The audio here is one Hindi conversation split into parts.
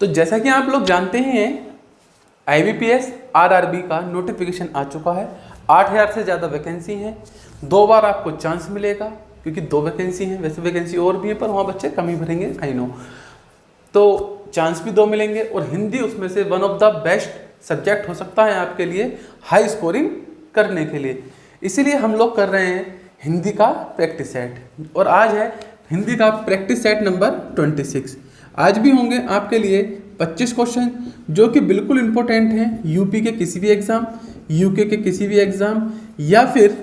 तो जैसा कि आप लोग जानते हैं IBPS RRB का नोटिफिकेशन आ चुका है। 8000 से ज़्यादा वैकेंसी हैं, 2 बार आपको चांस मिलेगा क्योंकि 2 वैकेंसी हैं। वैसे वैकेंसी और भी है पर वहाँ बच्चे कम ही भरेंगे, आई नो। तो चांस भी 2 मिलेंगे और हिंदी उसमें से one of the best subject हो सकता है आपके लिए हाई स्कोरिंग करने के लिए। इसीलिए हम लोग कर रहे हैं हिंदी का प्रैक्टिस सेट और आज है हिंदी का प्रैक्टिस सेट नंबर 26। आज भी होंगे आपके लिए 25 क्वेश्चन जो कि बिल्कुल इम्पोर्टेंट हैं यूपी के किसी भी एग्ज़ाम, यूके के किसी भी एग्ज़ाम या फिर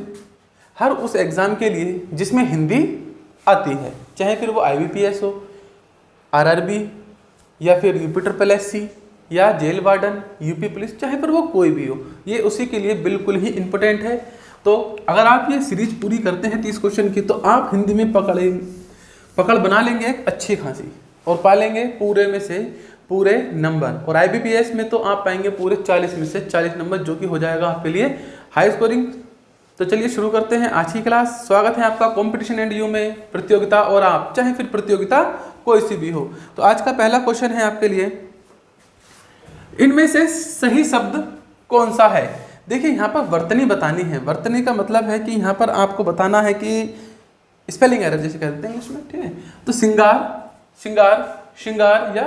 हर उस एग्ज़ाम के लिए जिसमें हिंदी आती है, चाहे फिर वो IBPS हो, RRB या फिर UP SSC या जेल वार्डन, यूपी पुलिस, चाहे फिर वो कोई भी हो, ये उसी के लिए बिल्कुल ही इम्पोर्टेंट है। तो अगर आप ये सीरीज पूरी करते हैं 30 क्वेश्चन की तो आप हिंदी में पकड़ बना लेंगे एक अच्छी खासी और पा लेंगे पूरे में से पूरे नंबर। और IBPS में तो आप पाएंगे पूरे 40 में से 40 नंबर, जो कि हो जाएगा आपके लिए हाई स्कोरिंग। तो चलिए शुरू करते हैं आज की क्लास। स्वागत है आपका कंपटीशन एंड यू में, प्रतियोगिता और आप, चाहे फिर प्रतियोगिता कोई सी भी हो। तो आज का पहला क्वेश्चन है आपके लिए, इनमें से सही शब्द कौन सा है। देखिए यहाँ पर वर्तनी बतानी है। वर्तनी का मतलब है कि यहाँ पर आपको बताना है कि स्पेलिंग एरर जैसे कहते हैं इंग्लिश में, ठीक है। तो सिंगार, श्रृंगार, श्रृंगार या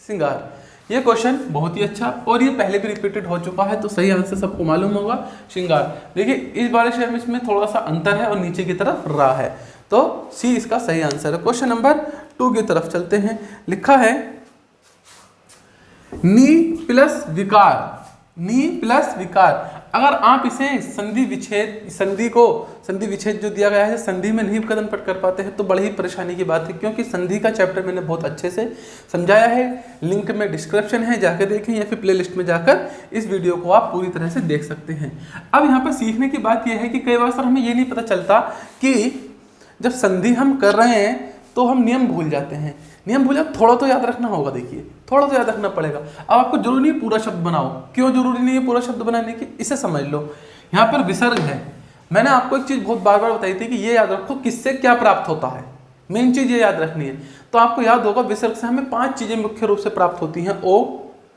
सिंगार, ये क्वेश्चन बहुत ही अच्छा और ये पहले भी रिपीटेड हो चुका है, तो सही आंसर सबको मालूम होगा श्रृंगार। देखिए इस बार से इसमें थोड़ा सा अंतर है और नीचे की तरफ रा है, तो सी इसका सही आंसर है। क्वेश्चन नंबर 2 की तरफ चलते हैं। लिखा है नी प्लस विकार, नी प्लस विकार। अगर आप इसे संधि विच्छेद जो दिया गया है संधि में नहीं कदम पट कर पाते हैं तो बड़ी ही परेशानी की बात है, क्योंकि संधि का चैप्टर मैंने बहुत अच्छे से समझाया है। लिंक में डिस्क्रिप्शन है, जाकर देखें या फिर प्लेलिस्ट में जाकर इस वीडियो को आप पूरी तरह से देख सकते हैं। अब यहाँ पर सीखने की बात यह है कि कई बार सर हमें ये नहीं पता चलता कि जब संधि हम कर रहे हैं तो हम नियम भूल जाते हैं। नियम भूल जाते, थोड़ा तो याद रखना होगा। देखिए थोड़ा तो याद रखना पड़ेगा। अब आपको जरूरी नहीं पूरा शब्द बनाओ। क्यों जरूरी नहीं है पूरा शब्द बनाने की, इसे समझ लो। यहाँ पर विसर्ग है। मैंने आपको एक चीज बहुत बार बार बताई थी कि ये याद रखो किससे क्या प्राप्त होता है, मेन चीज ये याद रखनी है। तो आपको याद होगा विसर्ग से हमें 5 चीजें मुख्य रूप से प्राप्त होती हैं, ओ,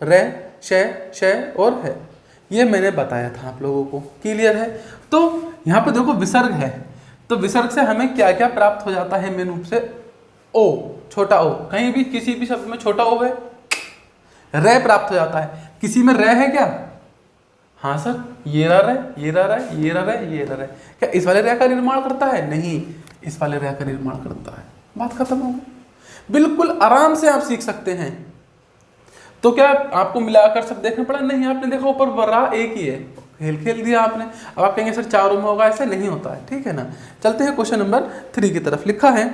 रे, शय और है। ये मैंने बताया था आप लोगों को, क्लियर है। तो यहाँ पर देखो विसर्ग है, तो विसर्ग से हमें क्या क्या प्राप्त हो जाता है। मेन रूप से ओ, छोटा ओ, कहीं भी किसी भी शब्द में छोटा ओ है। रे प्राप्त हो जाता है, किसी में रे है क्या, हाँ सर ये रा रे, ये रा रे, ये रा रे, ये रा रे। क्या इस वाले रे का निर्माण करता है, नहीं, इस वाले रे का निर्माण करता है। बात खत्म हो गई। बिल्कुल आराम से आप सीख सकते हैं। तो क्या आपको मिलाकर सब देखना पड़ा, नहीं, आपने देखा ऊपर रा एक ही है, खेल दिया आपने। अब आप कहेंगे सर 4 में होगा, ऐसे नहीं होता है, ठीक है ना। चलते हैं क्वेश्चन नंबर 3 की तरफ। लिखा है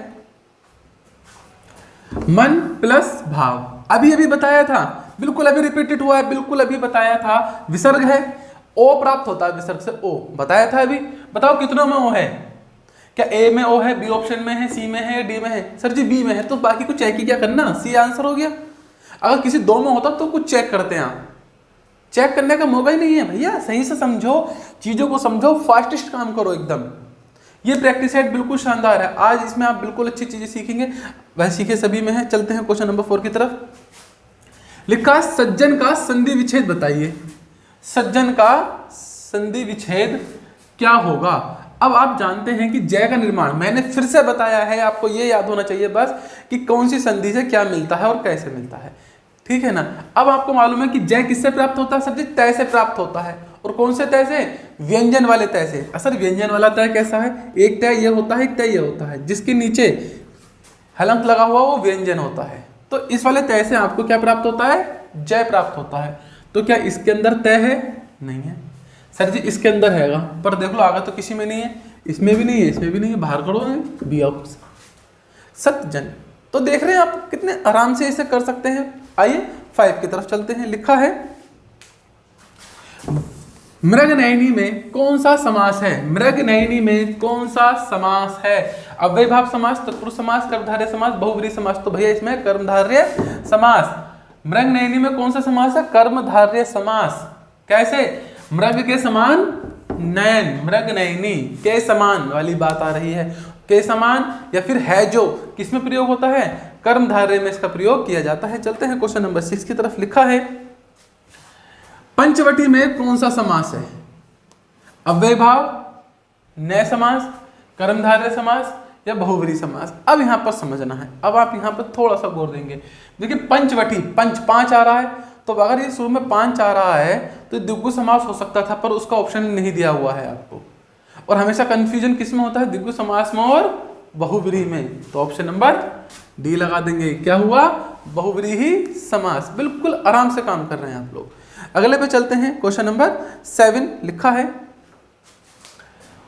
मन प्लस भाव। अभी बताया था, बिल्कुल अभी रिपीटेड हुआ है, बिल्कुल अभी बताया था। विसर्ग है, ओ प्राप्त होता है विसर्ग से, ओ बताया था अभी। बताओ कितनों में ओ है, क्या ए में ओ है, बी ऑप्शन में है, सी में है, डी में है। सर जी बी में है, तो बाकी कुछ चेक ही क्या करना, सी आंसर हो गया। अगर किसी 2 में होता तो कुछ चेक करते हैं आप, चेक करने का मौका ही नहीं है भैया। सही से समझो, चीजों को समझो, फास्टेस्ट काम करो एकदम। ये प्रैक्टिस सेट बिल्कुल शानदार है। आज इसमें आप बिल्कुल अच्छी चीजें सीखेंगे, वह सीखे सभी में है। चलते हैं क्वेश्चन नंबर 4 की तरफ। लिखा सज्जन का संधि विच्छेद बताइए। सज्जन का संधि विच्छेद क्या होगा। अब आप जानते हैं कि जय का निर्माण मैंने फिर से बताया है, आपको ये याद होना चाहिए बस कि कौन सी संधि से क्या मिलता है और कैसे मिलता है, ठीक है ना। अब आपको मालूम है कि जय किससे प्राप्त होता है, सर जी तय से प्राप्त होता है। और कौन से तय से, व्यंजन वाले तय से। असल व्यंजन वाला तय कैसा है, एक तय ये होता है, एक तय ये होता है, जिसके नीचे हलंत लगा हुआ वो व्यंजन होता है। तो इस वाले तय से आपको क्या प्राप्त होता है, जय प्राप्त होता है। तो क्या इसके अंदर तय है, नहीं है। सर जी इसके अंदर हैगा, पर देख लो आगे तो किसी में नहीं है, इसमें भी नहीं है, इसमें भी नहीं है, बाहर करो बी ऑप्शन सज्जन। तो देख रहे हैं आप कितने आराम से इसे कर सकते हैं। आइए 5 की तरफ चलते हैं। लिखा है मृगनयनी में कौन सा समास है। मृगनयनी में कौन सा समास है। अव्ययभाव समास, तत्पुरुष समास, कर्मधारय समास, बहुव्रीहि समास। तो भैया इसमें कर्मधारय समास। मृगनयनी में कौन सा समास है, कर्मधारय समास। कैसे, मृग के समान नयन, मृगनयनी के समान वाली बात आ रही है। के समान या फिर है जो, किसमें प्रयोग होता है, कर्मधारय में इसका प्रयोग किया जाता है। चलते हैं क्वेश्चन नंबर 6 की तरफ। लिखा है पंचवटी में कौन सा समास है? अव्ययभाव, नए समास, कर्मधारय समास या बहुव्रीहि समास। अब यहाँ पर समझना है, अब आप यहाँ पर थोड़ा सा गौर देंगे। देखिए पंचवटी, पंच 5 आ रहा है, तो अगर ये शुरू में 5 आ रहा है तो द्विगु समास हो सकता था, पर उसका ऑप्शन नहीं दिया हुआ है आपको। और हमेशा कंफ्यूजन किस में होता है? द्विगु समास में और बहुव्रीहि में। तो ऑप्शन नंबर डी लगा देंगे। क्या हुआ? बहुव्रीहि समास। बिल्कुल आराम से काम कर रहे हैं आप लोग। अगले पे चलते हैं। क्वेश्चन नंबर 7 लिखा है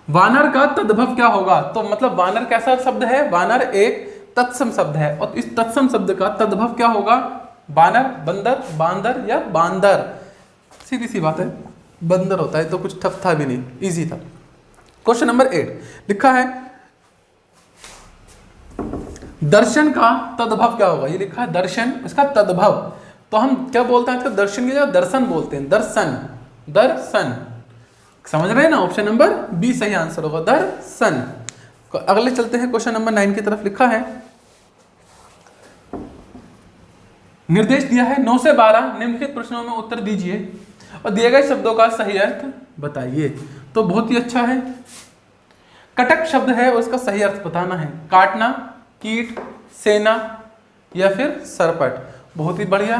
वानर का तद्भव क्या होगा? तो मतलब वानर कैसा शब्द है? वानर एक तत्सम शब्द है, और इस तत्सम शब्द का तद्भव क्या होगा? वानर, बंदर, बांदर या बांदर। सीधी सी बात है, बंदर होता है तो कुछ टफ था भी नहीं, इजी था। क्वेश्चन नंबर 8 लिखा है दर्शन का तद्भव क्या होगा? ये लिखा है दर्शन, इसका तद्भव। तो हम क्या बोलते हैं? दर्शन की जगह दर्शन बोलते हैं। दर्शन, दर्शन, समझ रहे हैं ना? ऑप्शन नंबर बी सही आंसर होगा, दर्शन। अगले चलते हैं क्वेश्चन नंबर 9 की तरफ। लिखा है निर्देश दिया है 9 से 12 निम्नलिखित प्रश्नों में उत्तर दीजिए और दिए गए शब्दों का सही अर्थ बताइए। तो बहुत ही अच्छा है। कटक शब्द है, उसका सही अर्थ बताना है। काटना, कीट, सेना या फिर सरपट। बहुत ही बढ़िया।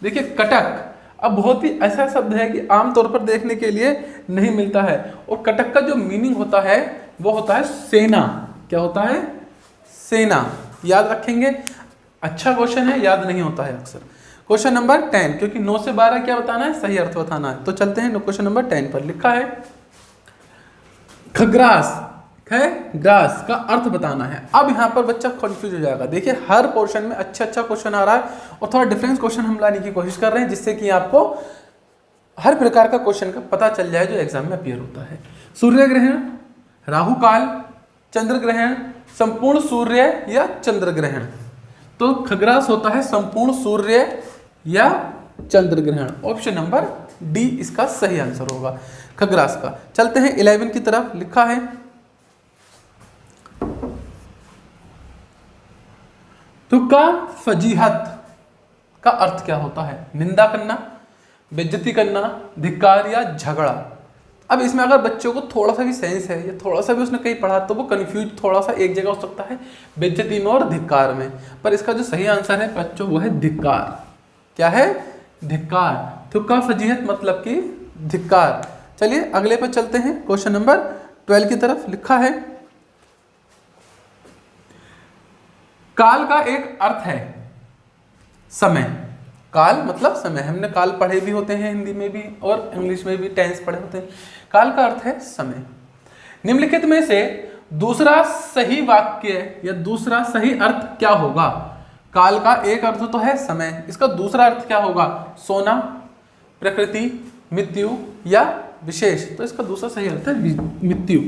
देखिए कटक अब बहुत ही ऐसा शब्द है कि आमतौर पर देखने के लिए नहीं मिलता है, और कटक का जो मीनिंग होता है वो होता है सेना। क्या होता है? सेना। याद रखेंगे, अच्छा क्वेश्चन है, याद नहीं होता है अक्सर। क्वेश्चन नंबर 10, क्योंकि 9 से 12 क्या बताना है? सही अर्थ बताना है। तो चलते हैं क्वेश्चन नंबर 10 पर। लिखा है खग्रास है, ग्रास का अर्थ बताना है। अब यहाँ पर बच्चा कंफ्यूज हो जाएगा। देखिए हर पोर्शन में अच्छा क्वेश्चन आ रहा है, और थोड़ा डिफरेंस क्वेश्चन हम लाने की कोशिश कर रहे हैं, जिससे कि आपको हर प्रकार का क्वेश्चन का पता चल जाए जो एग्जाम में अपीयर होता है। सूर्य ग्रहण, राहु काल, चंद्र ग्रहण, संपूर्ण सूर्य या चंद्र ग्रहण। तो खग्रास होता है संपूर्ण सूर्य या चंद्र ग्रहण। ऑप्शन नंबर डी इसका सही आंसर होगा, खग्रास का। चलते हैं 11 की तरफ। लिखा है तुक्का फजीहत का अर्थ क्या होता है? निंदा करना, बेइज्जती करना, धिक्कार या झगड़ा। अब इसमें अगर बच्चों को थोड़ा सा भी सेंस है या थोड़ा सा भी उसने कहीं पढ़ा तो वो कंफ्यूज थोड़ा सा एक जगह हो सकता है, बेइज्जती में और धिक्कार में। पर इसका जो सही आंसर है बच्चों वो है धिक्कार। क्या है? धिक्कार। तुक्का फजीहत मतलब कि धिक्कार। चलिए अगले पर चलते हैं। क्वेश्चन नंबर 12 की तरफ। लिखा है काल का एक अर्थ है समय। काल मतलब समय। हमने काल पढ़े भी होते हैं हिंदी में भी और इंग्लिश में भी, टेंस पढ़े होते हैं। काल का अर्थ है समय। निम्नलिखित में से दूसरा सही वाक्य या दूसरा सही अर्थ क्या होगा? काल का एक अर्थ तो है समय, इसका दूसरा अर्थ क्या होगा? सोना, प्रकृति, मृत्यु या विशेष। तो इसका दूसरा सही अर्थ है मृत्यु।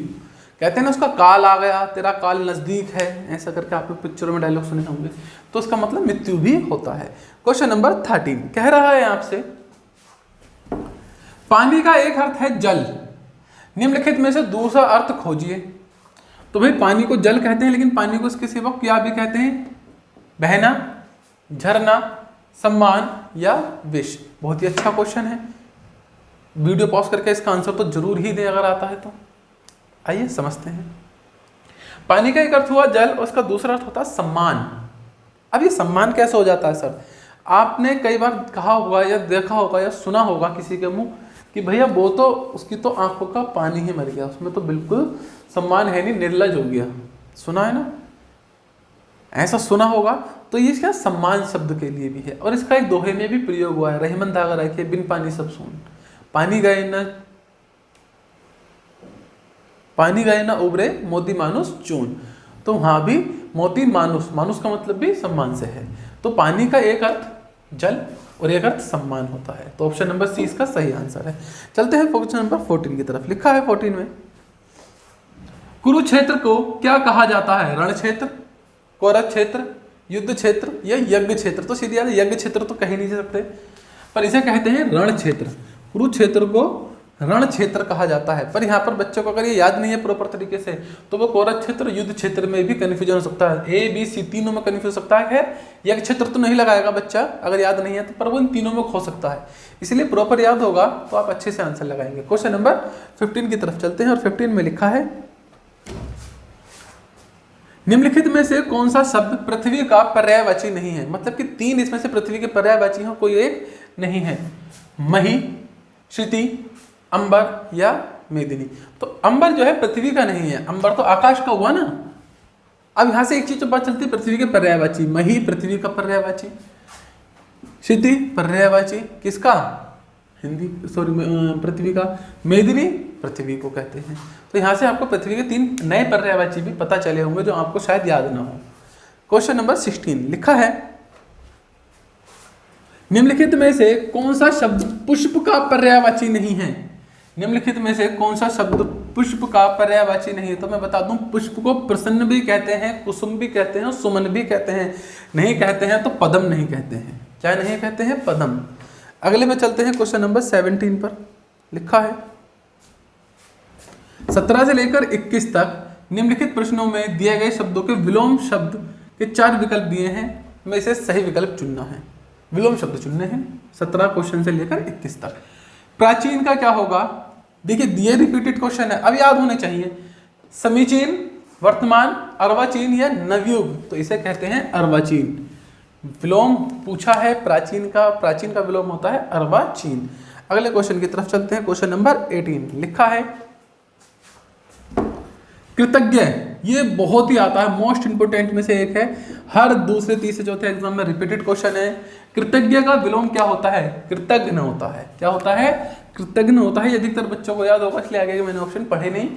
कहते हैं ना उसका काल आ गया, तेरा काल नजदीक है, ऐसा करके आप लोग पिक्चरों में डायलॉग सुने होंगे। तो उसका मतलब मृत्यु भी होता है। क्वेश्चन नंबर 13 कह रहा है आपसे पानी का एक अर्थ है जल, निम्नलिखित में से दूसरा अर्थ खोजिए। तो भाई पानी को जल कहते हैं, लेकिन पानी को इसके सिवा क्या भी कहते हैं? बहना, झरना, सम्मान या विष। बहुत ही अच्छा क्वेश्चन है। वीडियो पॉज करके इसका आंसर तो जरूर ही दे अगर आता है तो। आइए समझते हैं। पानी का एक अर्थ हुआ जल और उसका दूसरा अर्थ होता है सम्मान। अब ये सम्मान कैसे हो जाता है सर? आपने कई बार कहा होगा या देखा होगा या सुना होगा किसी के मुंह कि भैया वो तो उसकी तो आंखों का पानी ही मर गया, उसमें तो बिल्कुल सम्मान है नहीं, निर्लज हो गया। सुना है ना? ऐसा सुना होगा। तो ये क्या सम्मान शब्द के लिए भी है, और इसका एक दोहे में भी प्रयोग हुआ है। रहीमन धागा रखे बिन पानी सब सून, पानी गए न उबरे मोती मानुस चून। तो वहां भी मोती मानुस, मानुस का मतलब भी सम्मान से है। तो पानी का एक अर्थ जल और एक अर्थ सम्मान होता है। तो ऑप्शन नंबर सी इसका सही आंसर है। चलते हैं क्वेश्चन नंबर 14 की तरफ। लिखा है 14 में कुरुक्षेत्र को क्या कहा जाता है? रण क्षेत्र, कौरव क्षेत्र, युद्ध क्षेत्र या यज्ञ क्षेत्र। तो सीधी यज्ञ क्षेत्र तो कह ही नहीं सकते, पर इसे कहते हैं रण क्षेत्र। कुरुक्षेत्र को रण क्षेत्र कहा जाता है। पर यहाँ पर बच्चों को अगर ये याद नहीं है प्रॉपर तरीके से तो वो कोरस क्षेत्र, युद्ध क्षेत्र में भी कन्फ्यूजन हो सकता है। ए बी सी तीनों में कन्फ्यूज हो सकता है। खैर एक क्षेत्र तो नहीं लगाएगा बच्चा अगर याद नहीं है तो, पर वो इन तीनों में खो सकता है, इसलिए प्रॉपर याद होगा तो आप अच्छे से आंसर लगाएंगे। क्वेश्चन नंबर 15 की तरफ चलते हैं और 15 में लिखा है निम्नलिखित में से कौन सा शब्द पृथ्वी का पर्यायवाची नहीं है। मतलब कि 3 इसमें से पृथ्वी के पर्यायवाची हो कोई एक नहीं है। मही, श्रुति, अंबर या मेदिनी। तो अंबर जो है पृथ्वी का नहीं है, अंबर तो आकाश का हुआ ना। अब यहां से एक चीज तो बात चलती है पृथ्वी के पर्यायवाची। मही पृथ्वी का पर्यायवाची, श्रुति पर्यायवाची किसका, हिंदी सॉरी पृथ्वी का, मेदिनी पृथ्वी को कहते हैं। तो यहां से आपको पृथ्वी के 3 नए पर्यायवाची भी पता चले होंगे जो आपको शायद याद ना हो। क्वेश्चन नंबर 16 लिखा है निम्नलिखित में से कौन सा शब्द पुष्प का पर्यायवाची नहीं है। निम्नलिखित में से कौन सा शब्द पुष्प का पर्यायवाची नहीं है। तो मैं बता दूं पुष्प को प्रसन्न भी कहते हैं, कुसुम भी कहते हैं और सुमन भी कहते हैं। नहीं कहते हैं तो पदम नहीं कहते हैं। क्या नहीं कहते हैं, पदम। अगले में चलते हैं क्वेश्चन नंबर 17 पर लिखा है 17 से लेकर 21 तक निम्नलिखित प्रश्नों में दिए गए शब्दों के विलोम शब्द के 4 विकल्प दिए हैं, में से सही विकल्प चुनना है। विलोम शब्द चुनने हैं 17 क्वेश्चन से लेकर 21 तक। प्राचीन का क्या होगा, देखिए दिए रिपीटेड क्वेश्चन है, अब याद होने चाहिए। समीचीन, वर्तमान, अर्वाचीन या नवयुग, तो इसे कहते हैं अर्वाचीन। विलोम पूछा है प्राचीन का विलोम होता है अर्वाचीन। अगले क्वेश्चन की तरफ चलते हैं। क्वेश्चन नंबर 18 लिखा है कृतज्ञ। ये बहुत ही आता है, मोस्ट इंपोर्टेंट में से एक है, हर दूसरे तीसरे चौथे एग्जाम में रिपीटेड क्वेश्चन है। कृतज्ञ का विलोम क्या होता है, कृतज्ञ होता है। क्या होता है, कृतज्ञ होता है। अधिकतर बच्चों को याद होगा इसलिए आगे मैंने ऑप्शन पढ़े नहीं।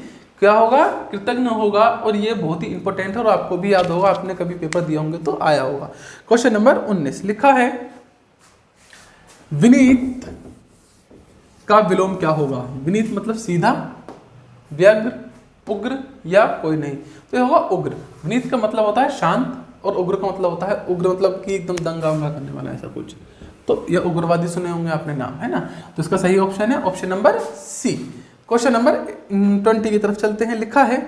क्या होगा, कृतज्ञ होगा। और ये बहुत ही इंपॉर्टेंट है और आपको भी याद होगा, आपने कभी पेपर दिया होंगे तो आया होगा। क्वेश्चन नंबर 19 लिखा है विनीत का विलोम क्या होगा। विनीत मतलब सीधा, व्यग्र, उग्र या कोई नहीं, तो ये होगा उग्र। विनीत का मतलब होता है शांत और उग्र का मतलब होता है, उग्र मतलब कि एकदम दंगा उंगा करने वाला ऐसा कुछ। तो ये उग्रवादी सुने होंगे आपने नाम, है ना। तो इसका सही ऑप्शन है option number C. Question number 20 की तरफ चलते हैं। लिखा है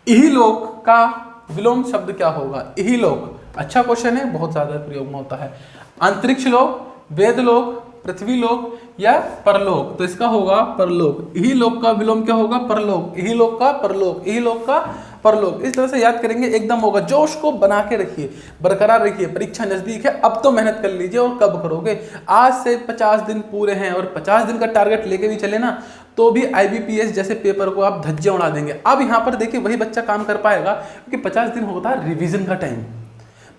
इहलोक का विलोम शब्द क्या होगा। इहलोक अच्छा क्वेश्चन है, बहुत ज्यादा प्रयोग में होता है। अंतरिक्ष लोक, वेद लोक, पृथ्वी लोक या परलोक, तो इसका होगा परलोक। इहलोक का विलोम क्या होगा, परलोक। इहलोक का परलोक, इहलोक का परलोक। इस तरह से याद करेंगे एकदम होगा। जोश को बना के रखिए, बरकरार रखिए। परीक्षा नजदीक है, अब तो मेहनत कर लीजिए। और कब करोगे, आज से 50 दिन पूरे हैं और 50 दिन का टारगेट लेके भी चले ना तो भी IBPS जैसे पेपर को आप धज्जे उड़ा देंगे। अब यहाँ पर देखिए वही बच्चा काम कर पाएगा क्योंकि 50 दिन होता है रिवीजन का टाइम।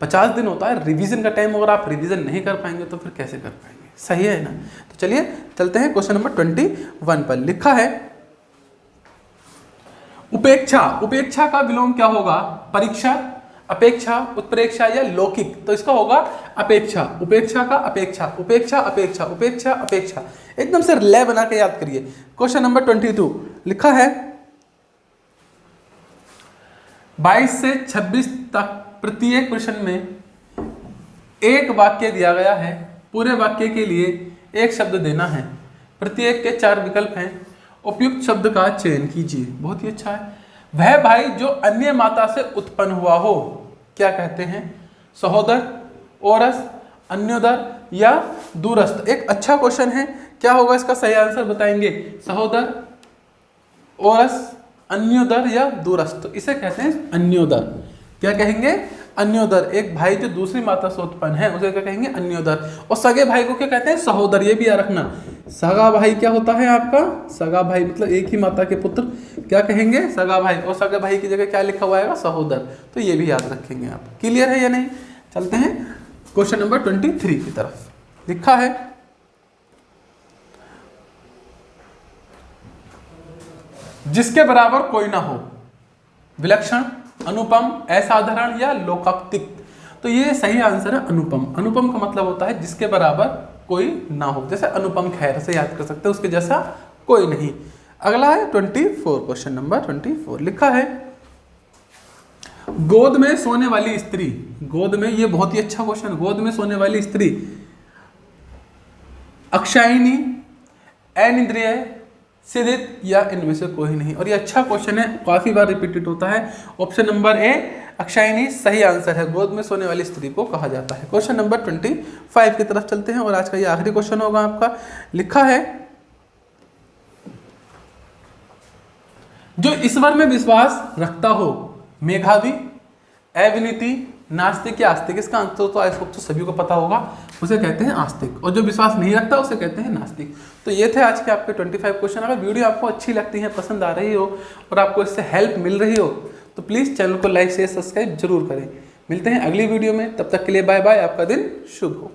50 दिन होता है रिवीजन का टाइम, अगर आप रिवीजन नहीं कर पाएंगे तो फिर कैसे कर पाएंगे, सही है ना। तो चलिए चलते हैं क्वेश्चन नंबर 21 पर। लिखा है उपेक्षा। उपेक्षा का विलोम क्या होगा, परीक्षा, अपेक्षा, उत्प्रेक्षा या लौकिक, तो इसका होगा अपेक्षा। उपेक्षा का अपेक्षा, उपेक्षा अपेक्षा, उपेक्षा अपेक्षा। एकदम से लय बना के याद करिए। क्वेश्चन नंबर 22 लिखा है 22 से 26 तक प्रत्येक प्रश्न में एक वाक्य दिया गया है। पूरे वाक्य के लिए एक शब्द देना है। प्रत्येक के 4 विकल्प हैं। उपयुक्त शब्द का चयन कीजिए। बहुत ही अच्छा है। वह भाई जो अन्य माता से उत्पन्न हुआ हो, क्या कहते हैं, सहोदर, औरस, अन्योदर या दूरस्थ। एक अच्छा क्वेश्चन है। क्या होगा इसका सही आंसर बताएंगे, सहोदर, औरस, अन्योदर या दूरस्थ। तो इसे कहते हैं अन्योदर। क्या कहेंगे, अन्योदर। एक भाई जो दूसरी माता से उत्पन्न है उसे क्या कहेंगे, अन्योदर। और सगे भाई को क्या कहते हैं, सहोदर। ये भी याद रखना। सगा भाई क्या होता है आपका, सगा भाई मतलब एक ही माता के पुत्र, क्या कहेंगे, सगा भाई। और सगे भाई की जगह क्या लिखा हुआ है, सहोदर। तो ये भी याद रखेंगे आप। क्लियर है या नहीं। चलते हैं क्वेश्चन नंबर 23 की तरफ। लिखा है जिसके बराबर कोई ना हो। विलक्षण, अनुपम, असाधारण या लोकोक्तिक। तो ये सही आंसर है अनुपम। अनुपम का मतलब होता है जिसके बराबर कोई ना हो। जैसे अनुपम खैर से याद कर सकते हैं, उसके जैसा कोई नहीं। अगला है 24, क्वेश्चन नंबर 24। लिखा है गोद में सोने वाली स्त्री। गोद में, ये बहुत ही अच्छा क्वेश्चन। गोद में सोने वाली स्त्री अक्षायिनी, अनिंद्रिय, सिद्धित या इनमें से कोई नहीं। और ये अच्छा क्वेश्चन है, काफी बार रिपीटेड होता है। ऑप्शन नंबर ए अक्षायनी सही आंसर है, गोद में सोने वाली स्त्री को कहा जाता है। क्वेश्चन नंबर 25 की तरफ चलते हैं और आज का ये आखिरी क्वेश्चन होगा आपका। लिखा है जो ईश्वर में विश्वास रखता हो, मेधावी, अविनीति, नास्तिक या आस्तिक। इसका आंसर तो आज तो सभी को पता होगा, उसे कहते हैं आस्तिक। और जो विश्वास नहीं रखता उसे कहते हैं नास्तिक। तो ये थे आज के आपके 25 क्वेश्चन। अगर वीडियो आपको अच्छी लगती है, पसंद आ रही हो और आपको इससे हेल्प मिल रही हो तो प्लीज़ चैनल को लाइक शेयर सब्सक्राइब जरूर करें। मिलते हैं अगली वीडियो में, तब तक के लिए बाय बाय। आपका दिन शुभ हो।